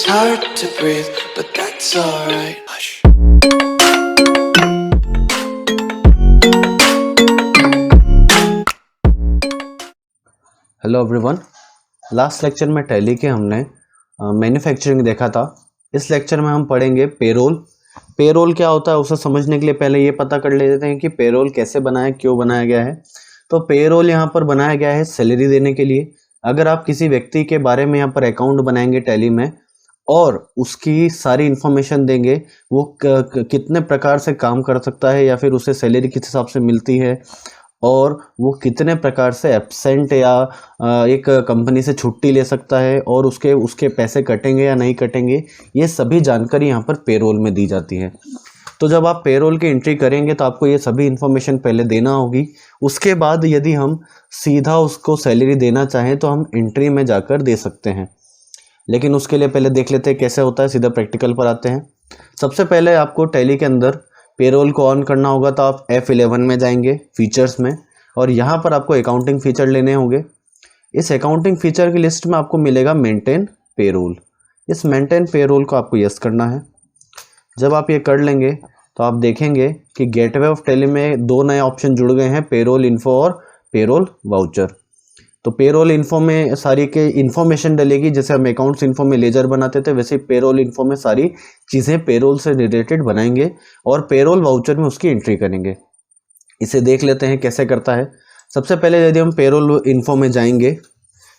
It's hard to breathe, but that's alright. Hush. Hello everyone, last lecture में tally के हमने manufacturing देखा था। इस लेक्चर में हम पढ़ेंगे पेरोल। पेरोल क्या होता है उसे समझने के लिए पहले ये पता कर लेते हैं कि पेरोल कैसे बनाया, क्यों बनाया गया है। तो पेरोल यहाँ पर बनाया गया है सैलरी देने के लिए। अगर आप किसी व्यक्ति के बारे में यहाँ पर अकाउंट बनाएंगे टैली में और उसकी सारी इंफॉर्मेशन देंगे, वो कितने प्रकार से काम कर सकता है या फिर उसे सैलरी किस हिसाब से मिलती है और वो कितने प्रकार से एब्सेंट या एक कंपनी से छुट्टी ले सकता है और उसके पैसे कटेंगे या नहीं कटेंगे, ये सभी जानकारी यहाँ पर पेरोल में दी जाती है। तो जब आप पेरोल की एंट्री करेंगे तो आपको ये सभी इन्फॉर्मेशन पहले देना होगी। उसके बाद यदि हम सीधा उसको सैलरी देना चाहें तो हम एंट्री में जाकर दे सकते हैं, लेकिन उसके लिए पहले देख लेते हैं कैसे होता है। सीधा प्रैक्टिकल पर आते हैं। सबसे पहले आपको टैली के अंदर पेरोल को ऑन करना होगा, तो आप F11 में जाएंगे फीचर्स में और यहाँ पर आपको अकाउंटिंग फीचर लेने होंगे। इस अकाउंटिंग फीचर की लिस्ट में आपको मिलेगा मेंटेन पेरोल। इस मेंटेन पेरोल को आपको यस करना है। जब आप ये कर लेंगे तो आप देखेंगे कि गेटवे ऑफ टैली में दो नए ऑप्शन जुड़ गए हैं, पेरोल इन्फो और पेरोल वाउचर। तो पेरोल इन्फो में सारी के इन्फॉर्मेशन डलेगी, जैसे हम अकाउंट्स इन्फो में लेजर बनाते थे वैसे पेरोल इन्फो में सारी चीज़ें पेरोल से रिलेटेड बनाएंगे और पेरोल वाउचर में उसकी एंट्री करेंगे। इसे देख लेते हैं कैसे करता है। सबसे पहले यदि हम पेरोल इन्फो में जाएंगे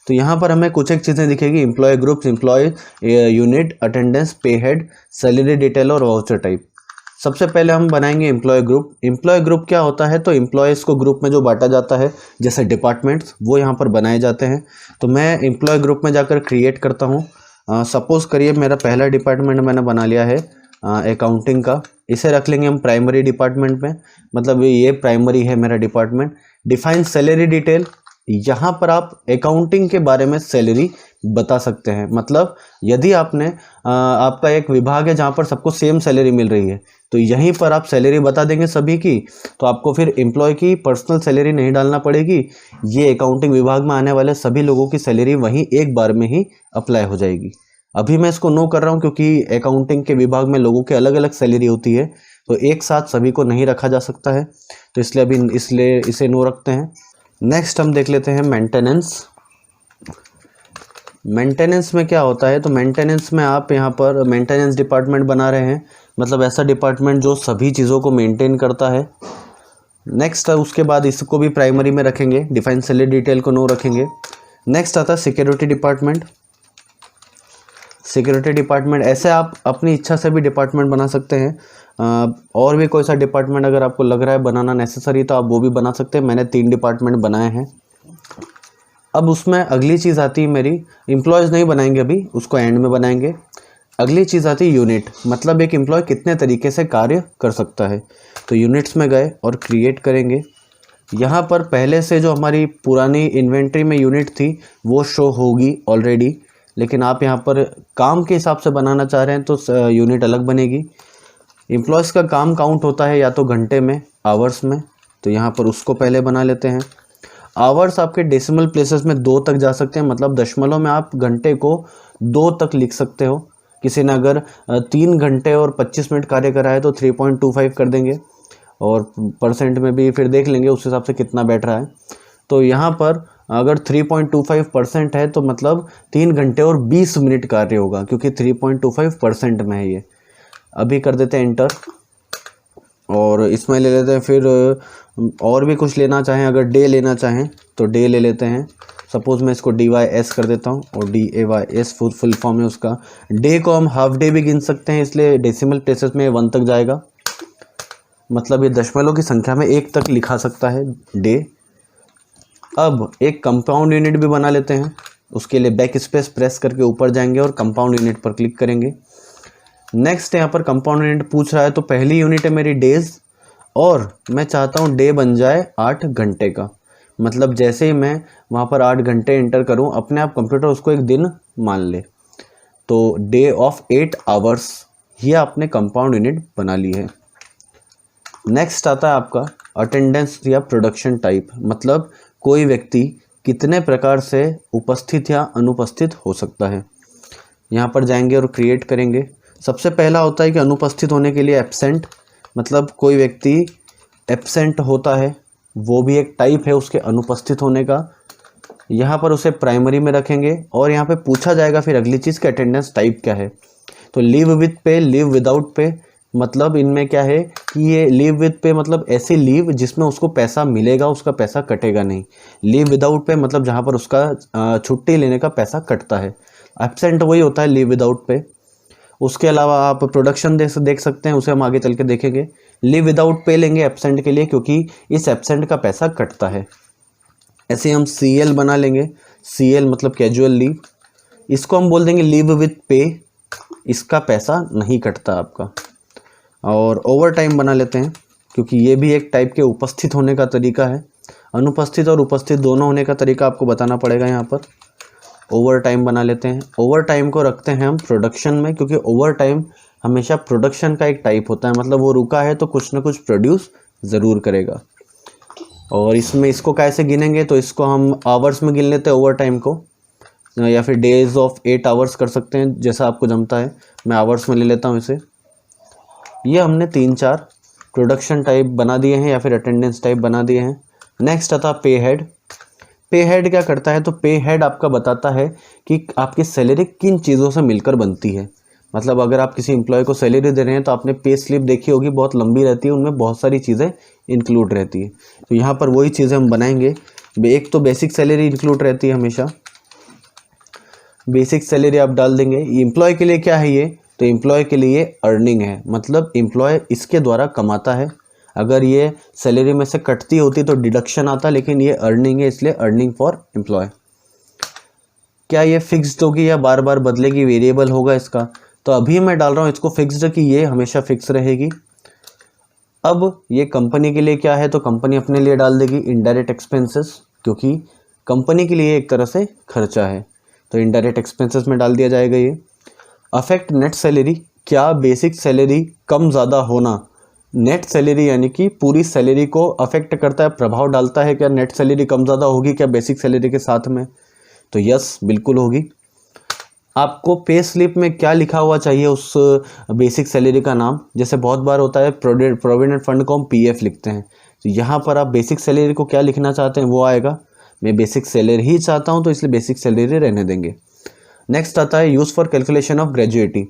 तो यहाँ पर हमें कुछ एक चीज़ें दिखेगी, employ groups, employ unit, attendance, pay head, salary detail और वाउचर टाइप। सबसे पहले हम बनाएंगे एम्प्लॉय ग्रुप। एम्प्लॉय ग्रुप क्या होता है, तो एम्प्लॉयज़ को ग्रुप में जो बांटा जाता है जैसे डिपार्टमेंट्स, वो यहाँ पर बनाए जाते हैं। तो मैं एम्प्लॉय ग्रुप में जाकर क्रिएट करता हूँ। सपोज़ करिए मेरा पहला डिपार्टमेंट मैंने बना लिया है अकाउंटिंग का। इसे रख लेंगे हम प्राइमरी डिपार्टमेंट में, मतलब ये प्राइमरी है मेरा डिपार्टमेंट। डिफाइन सैलरी डिटेल, यहाँ पर आप अकाउंटिंग के बारे में सैलरी बता सकते हैं। मतलब यदि आपने आपका एक विभाग है जहाँ पर सबको सेम सैलरी मिल रही है तो यहीं पर आप सैलरी बता देंगे सभी की, तो आपको फिर एम्प्लॉय की पर्सनल सैलरी नहीं डालना पड़ेगी। ये अकाउंटिंग विभाग में आने वाले सभी लोगों की सैलरी वहीं एक बार में ही अप्लाई हो जाएगी। अभी मैं इसको नो कर रहा हूँ क्योंकि अकाउंटिंग के विभाग में लोगों के अलग अलग सैलरी होती है, तो एक साथ सभी को नहीं रखा जा सकता है, तो इसलिए इसे नो रखते हैं। नेक्स्ट हम देख लेते हैं मेंटेनेंस। मेंटेनेंस में क्या होता है, तो मेंटेनेंस में आप यहाँ पर मेंटेनेंस डिपार्टमेंट बना रहे हैं, मतलब ऐसा डिपार्टमेंट जो सभी चीज़ों को मेंटेन करता है। नेक्स्ट उसके बाद इसको भी प्राइमरी में रखेंगे, डिफाइन सैलरी डिटेल को नो रखेंगे। नेक्स्ट आता है सिक्योरिटी डिपार्टमेंट। सिक्योरिटी डिपार्टमेंट ऐसे आप अपनी इच्छा से भी डिपार्टमेंट बना सकते हैं। और भी कोई सा डिपार्टमेंट अगर आपको लग रहा है बनाना नेसेसरी तो आप वो भी बना सकते हैं। मैंने 3 डिपार्टमेंट बनाए हैं। अब उसमें अगली चीज़ आती है मेरी, एम्प्लॉयज़ नहीं बनाएंगे अभी, उसको एंड में बनाएंगे। अगली चीज़ आती है यूनिट, मतलब एक एम्प्लॉय कितने तरीके से कार्य कर सकता है। तो यूनिट्स में गए और क्रिएट करेंगे। यहाँ पर पहले से जो हमारी पुरानी इन्वेंट्री में यूनिट थी वो शो होगी ऑलरेडी, लेकिन आप यहाँ पर काम के हिसाब से बनाना चाह रहे हैं तो यूनिट अलग बनेगी। एम्प्लॉयज़ का काम काउंट होता है या तो घंटे में, आवर्स में, तो यहाँ पर उसको पहले बना लेते हैं। आवर्स आपके डेसिमल प्लेसेस में 2 तक जा सकते हैं, मतलब दशमलव में आप घंटे को 2 तक लिख सकते हो। किसी ने अगर 3 घंटे और 25 मिनट कार्य करा है तो 3.25 कर देंगे, और परसेंट में भी फिर देख लेंगे उस हिसाब से कितना बैठ रहा है। तो यहाँ पर अगर 3.25% है तो मतलब 3 घंटे और 20 मिनट कार्य होगा, क्योंकि 3.25% में है ये। अभी कर देते हैं एंटर और इसमें ले लेते हैं फिर और भी कुछ लेना चाहें, अगर डे लेना चाहें तो डे ले लेते हैं। सपोज़ मैं इसको DYS कर देता हूँ और DAYS फुल फॉर्म है उसका। डे को हम हाफ डे भी गिन सकते हैं, इसलिए डेसिमल प्लेसेस में 1 तक जाएगा, मतलब ये दशमलव की संख्या में 1 तक लिखा सकता है डे। अब एक कंपाउंड यूनिट भी बना लेते हैं। उसके लिए बैक स्पेस प्रेस करके ऊपर जाएंगे और कंपाउंड यूनिट पर क्लिक करेंगे। नेक्स्ट यहाँ पर कंपाउंड यूनिट पूछ रहा है, तो पहली यूनिट है मेरी डेज, और मैं चाहता हूँ डे बन जाए 8 घंटे का। मतलब जैसे ही मैं वहाँ पर 8 घंटे एंटर करूँ, अपने आप कंप्यूटर उसको एक दिन मान ले। तो डे ऑफ 8 आवर्स, ये आपने कंपाउंड यूनिट बना ली है। नेक्स्ट आता है आपका अटेंडेंस या प्रोडक्शन टाइप, मतलब कोई व्यक्ति कितने प्रकार से उपस्थित या अनुपस्थित हो सकता है। यहाँ पर जाएंगे और क्रिएट करेंगे। सबसे पहला होता है कि अनुपस्थित होने के लिए एब्सेंट, मतलब कोई व्यक्ति एब्सेंट होता है, वो भी एक टाइप है उसके अनुपस्थित होने का। यहाँ पर उसे प्राइमरी में रखेंगे और यहाँ पे पूछा जाएगा फिर अगली चीज़ कि अटेंडेंस टाइप क्या है। तो लीव विद पे, लीव विदाउट पे, मतलब इनमें क्या है कि ये लीव विद पे मतलब ऐसी लीव जिसमें उसको पैसा मिलेगा, उसका पैसा कटेगा नहीं। लीव विदाउट पे मतलब जहाँ पर उसका छुट्टी लेने का पैसा कटता है। एब्सेंट वही होता है लीव विदाउट पे। उसके अलावा आप प्रोडक्शन देख सकते हैं, उसे हम आगे चल के देखेंगे। लीव विदाउट पे लेंगे एब्सेंट के लिए क्योंकि इस एब्सेंट का पैसा कटता है। ऐसे हम CL बना लेंगे। CL मतलब कैजुअल लीव, इसको हम बोल देंगे लीव विद पे, इसका पैसा नहीं कटता आपका। और ओवर टाइम बना लेते हैं क्योंकि ये भी एक टाइप के उपस्थित होने का तरीका है। अनुपस्थित और उपस्थित दोनों होने का तरीका आपको बताना पड़ेगा। यहाँ पर ओवर टाइम बना लेते हैं। ओवर टाइम को रखते हैं हम प्रोडक्शन में क्योंकि ओवर टाइम हमेशा प्रोडक्शन का एक टाइप होता है, मतलब वो रुका है तो कुछ ना कुछ प्रोड्यूस ज़रूर करेगा। और इसमें इसको कैसे गिनेंगे, तो इसको हम आवर्स में गिन लेते हैं ओवर टाइम को, या फिर डेज ऑफ 8 आवर्स कर सकते हैं, जैसा आपको जमता है। मैं आवर्स में ले लेता हूँ इसे। ये हमने 3-4 प्रोडक्शन टाइप बना दिए हैं या फिर अटेंडेंस टाइप बना दिए हैं। नेक्स्ट आता पे हेड। पे हेड क्या करता है, तो पे हेड आपका बताता है कि आपकी सैलरी किन चीज़ों से मिलकर बनती है। मतलब अगर आप किसी एम्प्लॉय को सैलरी दे रहे हैं तो आपने पे स्लिप देखी होगी, बहुत लंबी रहती है, उनमें बहुत सारी चीज़ें इंक्लूड रहती है। तो यहाँ पर वही चीज़ें हम बनाएंगे। एक तो बेसिक सैलरी इंक्लूड रहती है हमेशा, बेसिक सैलरी आप डाल देंगे। एम्प्लॉय के लिए क्या है ये, तो एम्प्लॉय के लिए अर्निंग है, मतलब एम्प्लॉय इसके द्वारा कमाता है। अगर ये सैलरी में से कटती होती तो डिडक्शन आता, लेकिन ये अर्निंग है इसलिए अर्निंग फॉर एम्प्लॉय। क्या ये फिक्स्ड होगी या बार बार बदलेगी, वेरिएबल होगा इसका, तो अभी मैं डाल रहा हूँ इसको फिक्स्ड कि ये हमेशा फिक्स रहेगी। अब ये कंपनी के लिए क्या है, तो कंपनी अपने लिए डाल देगी इनडायरेक्ट एक्सपेंसेस, क्योंकि कंपनी के लिए एक तरह से खर्चा है, तो इनडायरेक्ट एक्सपेंसेस में डाल दिया जाएगा ये। अफेक्ट नेट सैलरी, क्या बेसिक सैलरी कम ज़्यादा होना नेट सैलरी यानी कि पूरी सैलरी को अफेक्ट करता है, प्रभाव डालता है, क्या नेट सैलरी कम ज़्यादा होगी क्या बेसिक सैलरी के साथ में, तो यस बिल्कुल होगी। आपको पे स्लिप में क्या लिखा हुआ चाहिए उस बेसिक सैलरी का नाम, जैसे बहुत बार होता है प्रोविडेंट फंड को हम PF लिखते हैं, तो यहाँ पर आप बेसिक सैलरी को क्या लिखना चाहते हैं वो आएगा। मैं बेसिक सैलरी ही चाहता हूँ तो इसलिए बेसिक सैलरी रहने देंगे। नेक्स्ट आता है use for calculation of gratuity.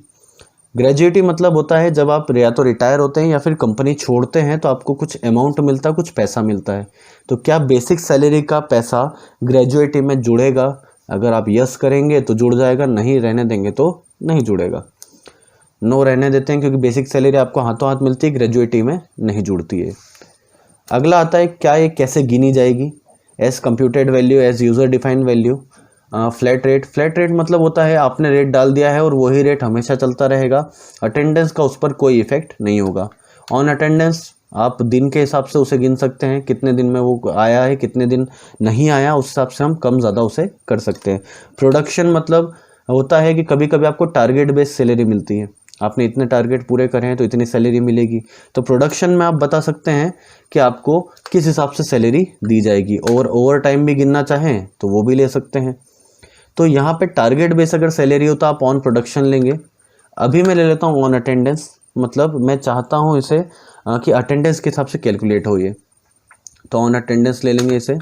Gratuity मतलब होता है जब आप या तो रिटायर होते हैं या फिर कंपनी छोड़ते हैं तो आपको कुछ अमाउंट मिलता है, कुछ पैसा मिलता है। तो क्या बेसिक सैलरी का पैसा ग्रेजुएटी में जुड़ेगा, अगर आप यस करेंगे तो जुड़ जाएगा, नहीं रहने देंगे तो नहीं जुड़ेगा। नो रहने देते हैं क्योंकि बेसिक सैलरी आपको हाथों हाथ मिलती है, ग्रेजुएटी में नहीं जुड़ती है। अगला आता है क्या ये कैसे गिनी जाएगी, as computed value, as user defined value. Flat rate, flat rate मतलब होता है आपने रेट डाल दिया है और वही रेट हमेशा चलता रहेगा, अटेंडेंस का उस पर कोई इफेक्ट नहीं होगा। ऑन अटेंडेंस आप दिन के हिसाब से उसे गिन सकते हैं, कितने दिन में वो आया है, कितने दिन नहीं आया, उस हिसाब से हम कम ज़्यादा उसे कर सकते हैं। प्रोडक्शन मतलब होता है कि कभी कभी आपको टारगेट बेस्ड सैलरी मिलती है, आपने इतने टारगेट पूरे करे हैं तो इतनी सैलरी मिलेगी, तो प्रोडक्शन में आप बता सकते हैं कि आपको किस हिसाब से सैलरी दी जाएगी। और ओवर टाइम भी गिनना चाहें तो वो भी ले सकते हैं। तो यहाँ पे टारगेट बेस अगर सैलरी हो तो आप ऑन प्रोडक्शन लेंगे। अभी मैं ले लेता हूँ ऑन अटेंडेंस, मतलब मैं चाहता हूँ इसे कि अटेंडेंस के हिसाब से कैलकुलेट हो ये, तो ऑन अटेंडेंस ले लेंगे इसे।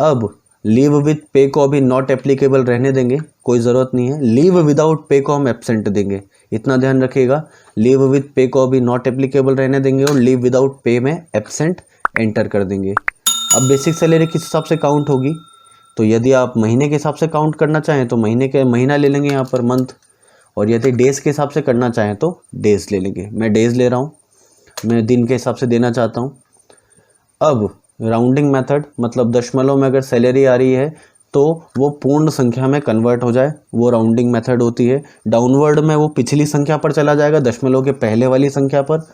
अब लीव विद पे को अभी नॉट एप्लीकेबल रहने देंगे, कोई ज़रूरत नहीं है। लीव विदाउट पे को हम एब्सेंट देंगे, इतना ध्यान रखिएगा। लीव विद पे को अभी नॉट एप्लीकेबल रहने देंगे और लीव विदाउट पे में एब्सेंट एंटर कर देंगे। अब बेसिक सैलरी किस हिसाब से काउंट होगी, तो यदि आप महीने के हिसाब से काउंट करना चाहें तो महीना ले लेंगे यहाँ पर मंथ, और यदि डेज़ के हिसाब से करना चाहें तो डेज़ ले लेंगे। मैं डेज़ ले रहा हूँ, मैं दिन के हिसाब से देना चाहता हूँ। अब राउंडिंग मेथड मतलब दशमलव में अगर सैलरी आ रही है तो वो पूर्ण संख्या में कन्वर्ट हो जाए, वो राउंडिंग मेथड होती है। डाउनवर्ड में वो पिछली संख्या पर चला जाएगा, दशमलव के पहले वाली संख्या पर,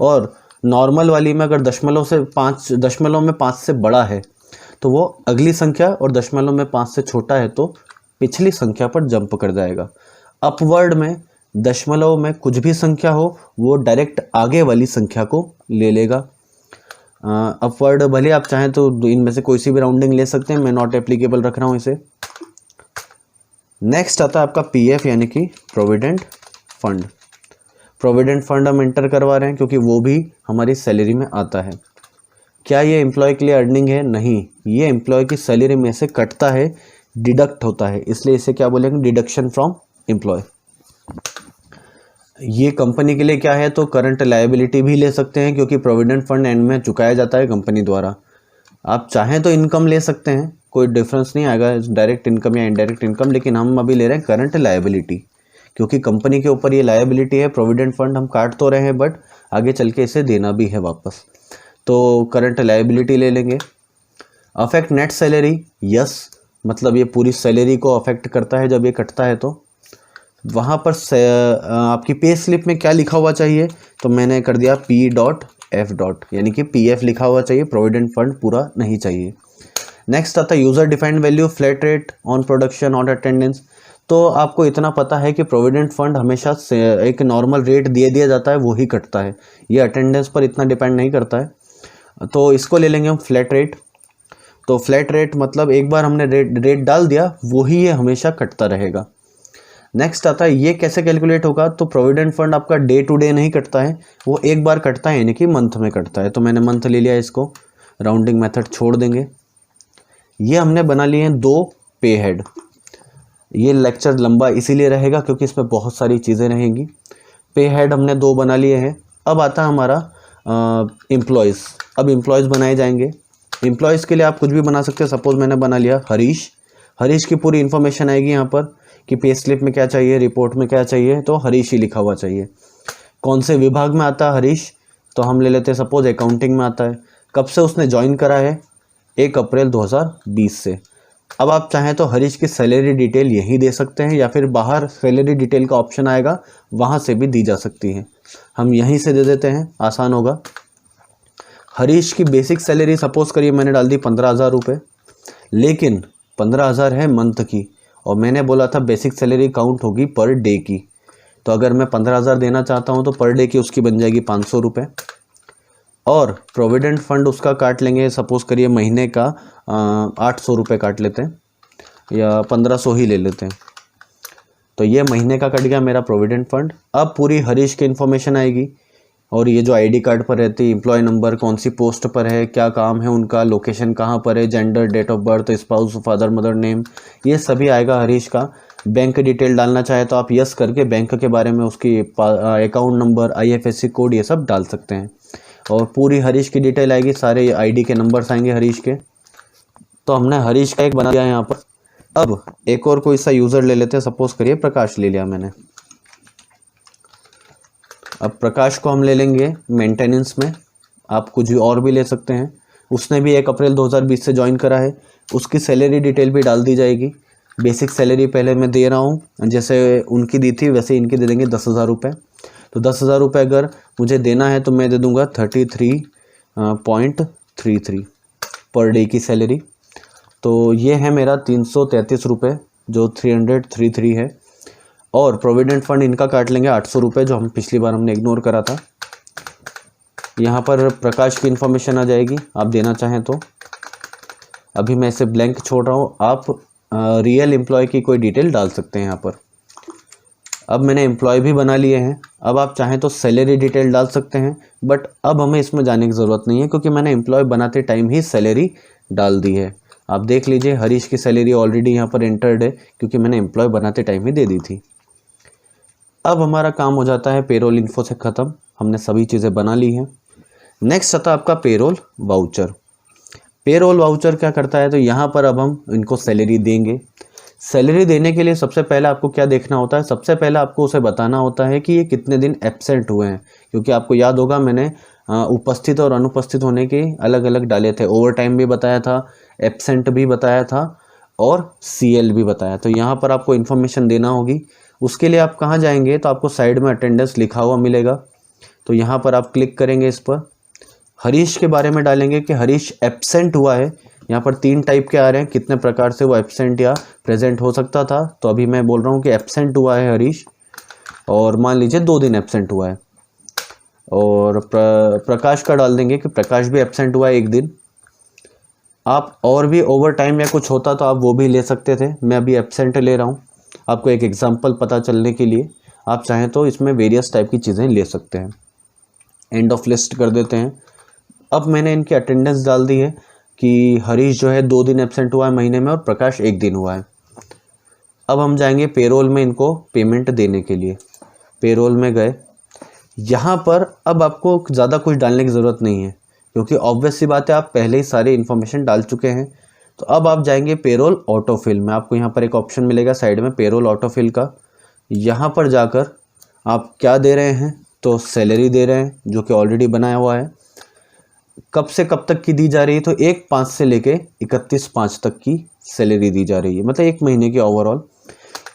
और नॉर्मल वाली में अगर दशमलव में 5 से बड़ा है तो वो अगली संख्या, और दशमलव में 5 से छोटा है तो पिछली संख्या पर जंप कर जाएगा। अपवर्ड में दशमलव में कुछ भी संख्या हो वो डायरेक्ट आगे वाली संख्या को ले लेगा। अपवर्ड भले आप चाहें तो इनमें से कोई सी भी राउंडिंग ले सकते हैं, मैं नॉट एप्लीकेबल रख रहा हूँ इसे। नेक्स्ट आता है आपका पीएफ यानी कि प्रोविडेंट फंड। प्रोविडेंट फंड हम एंटर करवा रहे हैं क्योंकि वो भी हमारी सैलरी में आता है। क्या ये एम्प्लॉय के लिए अर्निंग है? नहीं, ये एम्प्लॉय की सैलरी में से कटता है, डिडक्ट होता है, इसलिए इसे क्या बोलेंगे? Deduction from employ. ये कंपनी के लिए क्या है? तो करंट लायबिलिटी भी ले सकते हैं क्योंकि प्रोविडेंट फंड एंड में चुकाया जाता है कंपनी द्वारा। आप चाहें तो इनकम ले सकते हैं, कोई डिफरेंस नहीं आएगा डायरेक्ट इनकम या इनडायरेक्ट इनकम, लेकिन हम अभी ले रहे हैं करंट लायबिलिटी क्योंकि कंपनी के ऊपर ये लायबिलिटी है। प्रोविडेंट फंड हम काट तो रहे हैं बट आगे चल के इसे देना भी है वापस, तो करंट लायबिलिटी ले लेंगे। अफेक्ट नेट सैलरी, यस, मतलब ये पूरी सैलरी को अफेक्ट करता है जब ये कटता है। तो वहाँ पर आपकी पे स्लिप में क्या लिखा हुआ चाहिए? तो मैंने कर दिया P.F. यानी कि PF लिखा हुआ चाहिए, प्रोविडेंट फंड पूरा नहीं चाहिए। नेक्स्ट आता है user defined value, flat rate on production on attendance. तो आपको इतना पता है कि प्रोविडेंट फंड हमेशा एक नॉर्मल रेट दिया जाता है, वो ही कटता है, ये अटेंडेंस पर इतना डिपेंड नहीं करता है। तो इसको ले लेंगे हम फ्लैट रेट। तो फ्लैट रेट मतलब एक बार हमने रेट डाल दिया, वही ये हमेशा कटता रहेगा। नेक्स्ट आता है ये कैसे कैलकुलेट होगा? तो प्रोविडेंट फंड आपका डे टू डे नहीं कटता है, वो एक बार कटता है यानी कि मंथ में कटता है। तो मैंने मंथ ले लिया, इसको राउंडिंग मेथड छोड़ देंगे। ये हमने बना लिए हैं 2 पे हेड। ये लेक्चर लंबा इसीलिए रहेगा क्योंकि इसमें बहुत सारी चीज़ें रहेंगी। पे हेड हमने 2 बना लिए हैं। अब आता है हमारा एम्प्लॉयज़। अब एम्प्लॉयज़ बनाए जाएंगे। एम्प्लॉयज़ के लिए आप कुछ भी बना सकते हैं। सपोज़ मैंने बना लिया हरीश। हरीश की पूरी इन्फॉर्मेशन आएगी यहाँ पर कि पे स्लिप में क्या चाहिए, रिपोर्ट में क्या चाहिए, तो हरीश ही लिखा हुआ चाहिए। कौन से विभाग में आता है हरीश? तो हम ले लेते हैं सपोज़ अकाउंटिंग में आता है। कब से उसने ज्वाइन करा है? 1 अप्रैल 2020 से। अब आप चाहें तो हरीश की सैलरी डिटेल यहीं दे सकते हैं या फिर बाहर सैलरी डिटेल का ऑप्शन आएगा, वहाँ से भी दी जा सकती है। हम यहीं से दे देते हैं, आसान होगा। हरीश की बेसिक सैलरी सपोज़ करिए मैंने डाल दी 15,000 रुपये, लेकिन 15,000 है मंथ की और मैंने बोला था बेसिक सैलरी काउंट होगी पर डे की। तो अगर मैं 15,000 देना चाहता हूँ तो पर डे की उसकी बन जाएगी 500 रुपये। और प्रोविडेंट फंड उसका काट लेंगे, सपोज़ करिए महीने का 800 रुपये काट लेते हैं या 1500 ही ले लेते हैं। तो ये महीने का कट गया मेरा प्रोविडेंट फंड। अब पूरी हरीश की इन्फॉर्मेशन आएगी और ये जो आईडी कार्ड पर रहती है, एम्प्लॉय नंबर, कौन सी पोस्ट पर है, क्या काम है उनका, लोकेशन कहाँ पर है, gender, date of birth, spouse, father mother name, ये सभी आएगा हरीश का। बैंक डिटेल डालना चाहे तो आप यस करके बैंक के बारे में, उसकी अकाउंट नंबर, IFSC कोड, ये सब डाल सकते हैं। और पूरी हरीश की डिटेल आएगी, सारे आईडी के नंबर्स आएंगे हरीश के। तो हमने हरीश का एक बना दिया यहाँ पर। अब एक और कोई सा यूज़र ले लेते हैं, सपोज़ करिए प्रकाश ले लिया मैंने। अब प्रकाश को हम ले लेंगे मेंटेनेंस में, आप कुछ और भी ले सकते हैं। उसने भी 1 अप्रैल 2020 से ज्वाइन करा है, उसकी सैलरी डिटेल भी डाल दी जाएगी। बेसिक सैलरी पहले मैं दे रहा हूँ, जैसे उनकी दी थी वैसे इनकी दे देंगे 10,000 रुपये। तो 10,000 रुपये अगर मुझे देना है तो मैं दे दूँगा 33.33 पर डे की सैलरी। तो ये है मेरा 333 रुपये, जो 333 है। और प्रोविडेंट फंड इनका काट लेंगे 800 रुपये, जो हम पिछली बार हमने इग्नोर करा था। यहाँ पर प्रकाश की इन्फॉर्मेशन आ जाएगी, आप देना चाहें तो। अभी मैं इसे ब्लैंक छोड़ रहा हूँ, आप रियल एम्प्लॉय की कोई डिटेल डाल सकते हैं यहाँ पर। अब मैंने एम्प्लॉय भी बना लिए हैं। अब आप चाहें तो सैलरी डिटेल डाल सकते हैं, बट अब हमें इसमें जाने की ज़रूरत नहीं है क्योंकि मैंने एम्प्लॉय बनाते टाइम ही सैलरी डाल दी है। आप देख लीजिए हरीश की सैलरी ऑलरेडी यहाँ पर एंटर्ड है क्योंकि मैंने एम्प्लॉय बनाते टाइम ही दे दी थी। अब हमारा काम हो जाता है पेरोल इन्फो से ख़त्म, हमने सभी चीज़ें बना ली हैं। नेक्स्ट आता है आपका पेरोल वाउचर। पेरोल वाउचर क्या करता है? तो यहाँ पर अब हम इनको सैलरी देंगे। सैलरी देने के लिए सबसे पहले आपको क्या देखना होता है? सबसे पहले आपको उसे बताना होता है कि ये कितने दिन एब्सेंट हुए हैं, क्योंकि आपको याद होगा मैंने उपस्थित और अनुपस्थित होने के अलग अलग डाले थे। ओवर टाइम भी बताया था, एब्सेंट भी बताया था और CL भी बताया। तो यहाँ पर आपको इन्फॉर्मेशन देना होगी। उसके लिए आप कहाँ जाएंगे? तो आपको साइड में अटेंडेंस लिखा हुआ मिलेगा, तो यहाँ पर आप क्लिक करेंगे इस पर। हरीश के बारे में डालेंगे कि हरीश एब्सेंट हुआ है। यहाँ पर 3 टाइप के आ रहे हैं, कितने प्रकार से वो एब्सेंट या प्रेजेंट हो सकता था। तो अभी मैं बोल रहा हूँ कि एब्सेंट हुआ है हरीश, और मान लीजिए 2 दिन एब्सेंट हुआ है। और प्रकाश का डाल देंगे कि प्रकाश भी एब्सेंट हुआ है 1 दिन। आप और भी ओवर टाइम या कुछ होता तो आप वो भी ले सकते थे, मैं अभी एब्सेंट ले रहा हूँ। आपको एक एग्जांपल पता चलने के लिए आप चाहें तो इसमें वेरियस टाइप की चीज़ें ले सकते हैं। एंड ऑफ लिस्ट कर देते हैं। अब मैंने इनकी अटेंडेंस डाल दी है कि हरीश जो है 2 दिन एब्सेंट हुआ है महीने में और प्रकाश 1 दिन हुआ है। अब हम जाएंगे पेरोल में इनको पेमेंट देने के लिए। पेरोल में गए, यहाँ पर अब आपको ज़्यादा कुछ डालने की ज़रूरत नहीं है क्योंकि ऑब्वियस सी बात है आप पहले ही सारी इन्फॉर्मेशन डाल चुके हैं। तो अब आप जाएंगे पेरोल ऑटोफिल में। आपको यहाँ पर एक ऑप्शन मिलेगा साइड में पेरोल ऑटोफिल का। यहाँ पर जाकर आप क्या दे रहे हैं, तो सैलरी दे रहे हैं जो कि ऑलरेडी बनाया हुआ है। कब से कब तक की दी जा रही है, तो 1/5 से लेके 31/5 तक की सैलरी दी जा रही है, मतलब 1 महीने की ओवरऑल।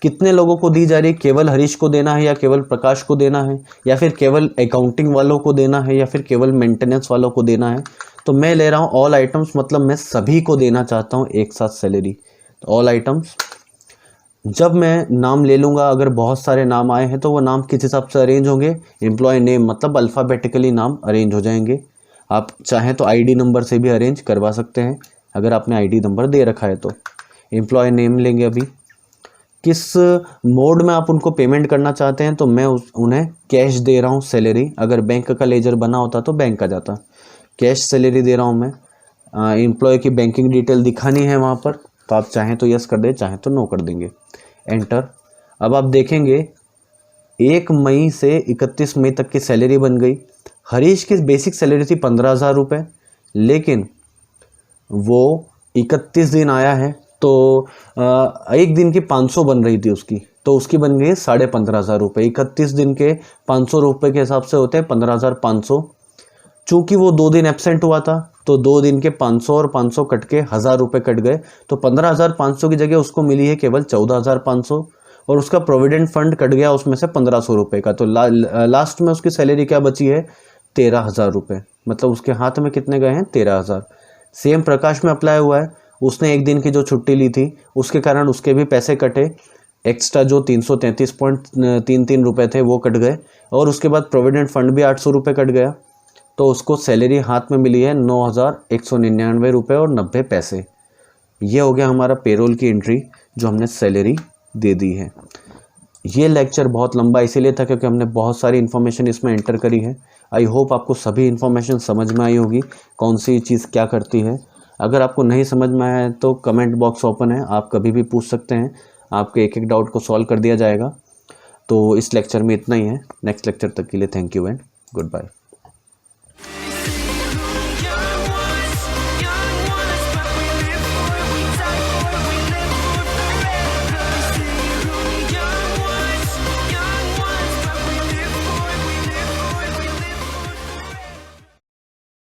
कितने लोगों को दी जा रही है, केवल हरीश को देना है या केवल प्रकाश को देना है या फिर केवल अकाउंटिंग वालों को देना है या फिर केवल मेंटेनेंस वालों को देना है। तो मैं ले रहा हूँ ऑल आइटम्स, मतलब मैं सभी को देना चाहता हूँ एक साथ सैलरी। तो ऑल आइटम्स, जब मैं नाम ले लूँगा, अगर बहुत सारे नाम आए हैं तो वो नाम किस हिसाब से अरेंज होंगे, एम्प्लॉय नेम मतलब अल्फ़ाबेटिकली नाम अरेंज हो जाएंगे। आप चाहें तो आईडी नंबर से भी अरेंज करवा सकते हैं अगर आपने आईडी नंबर दे रखा है तो। एम्प्लॉय नेम लेंगे। अभी किस मोड में आप उनको पेमेंट करना चाहते हैं, तो मैं उन्हें कैश दे रहा हूँ सैलरी। अगर बैंक का लेजर बना होता तो बैंक का जाता। कैश सैलरी दे रहा हूँ मैं। एम्प्लॉय की बैंकिंग डिटेल दिखानी है वहाँ पर, तो आप चाहें तो यस कर दें, चाहें तो नो कर देंगे। एंटर। अब आप देखेंगे 1 मई से 31 मई तक की सैलरी बन गई। हरीश की बेसिक सैलरी थी 15,000 रुपये, लेकिन वो 31 दिन आया है तो एक दिन की 500 बन रही थी उसकी, तो उसकी बन गई 15,500 रुपये। 31 दिन के 500 रुपये के हिसाब से होते हैं 15,500। चूँकि वो 2 दिन एब्सेंट हुआ था तो 2 दिन के 500 और 500 कट के 1,000 रुपये कट गए, तो 15,500 की जगह उसको मिली है केवल 14,500 और उसका प्रोविडेंट फंड कट गया उसमें से 1,500 रुपये का। तो लास्ट में उसकी सैलरी क्या बची है, 13,000 रुपये। मतलब उसके हाथ में कितने गए हैं, 13,000। सेम प्रकाश में अप्लाई हुआ है। उसने 1 दिन की जो छुट्टी ली थी उसके कारण उसके भी पैसे कटे, एक्स्ट्रा जो 333.33 रुपये थे वो कट गए और उसके बाद प्रोविडेंट फंड भी 800 रुपये कट गया। तो उसको सैलरी हाथ में मिली है 9,199 रुपये और 90 पैसे। ये हो गया हमारा पेरोल की एंट्री जो हमने सैलरी दे दी है। ये लेक्चर बहुत लंबा इसीलिए था क्योंकि हमने बहुत सारी इन्फॉर्मेशन इसमें एंटर करी है। आई होप आपको सभी इन्फॉर्मेशन समझ में आई होगी, कौन सी चीज़ क्या करती है। अगर आपको नहीं समझ में आया है तो कमेंट बॉक्स ओपन है, आप कभी भी पूछ सकते हैं, आपके एक एक डाउट को सॉल्व कर दिया जाएगा। तो इस लेक्चर में इतना ही है। नेक्स्ट लेक्चर तक के लिए thank you and good bye.